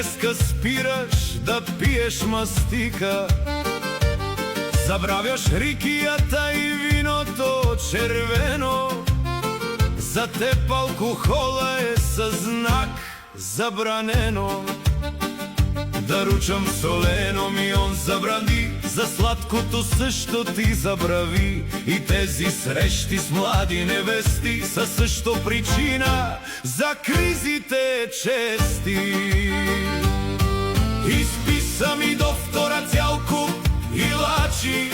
денеска спираш да пиеш мастика, забравяш рикијата и виното червено. За теб алкохола е со знак забранено. Да ручам солено ми он забрани, за сладкото също ти забрави. И тези срещи с млади невести са също причина за кризите чести. Изписа ми до втора цял куп илачи,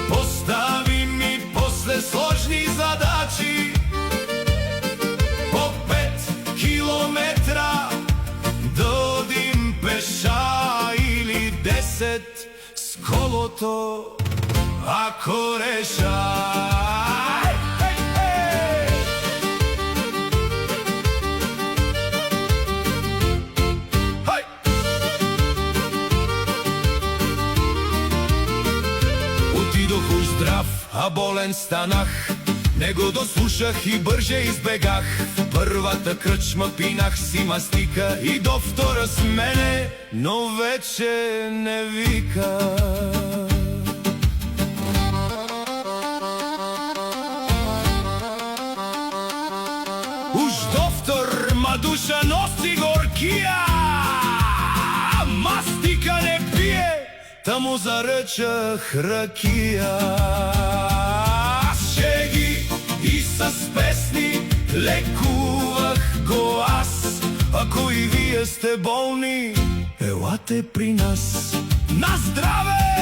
постави ми после сложни задачи. По 5 километра додим пеша или 10 с колото, ако реша. Отидох уж здрав, а болен станах. Не го дослушах и бърже избегах. В първата кръчма пинах си мастика и до втора с мене, но вече не вика. Уж доктор ма душа носи горкия, мастика не пие, та му заръчах ракия. И с песни лекувах го аз. Ако и вие сте болни, елате при нас. На здраве!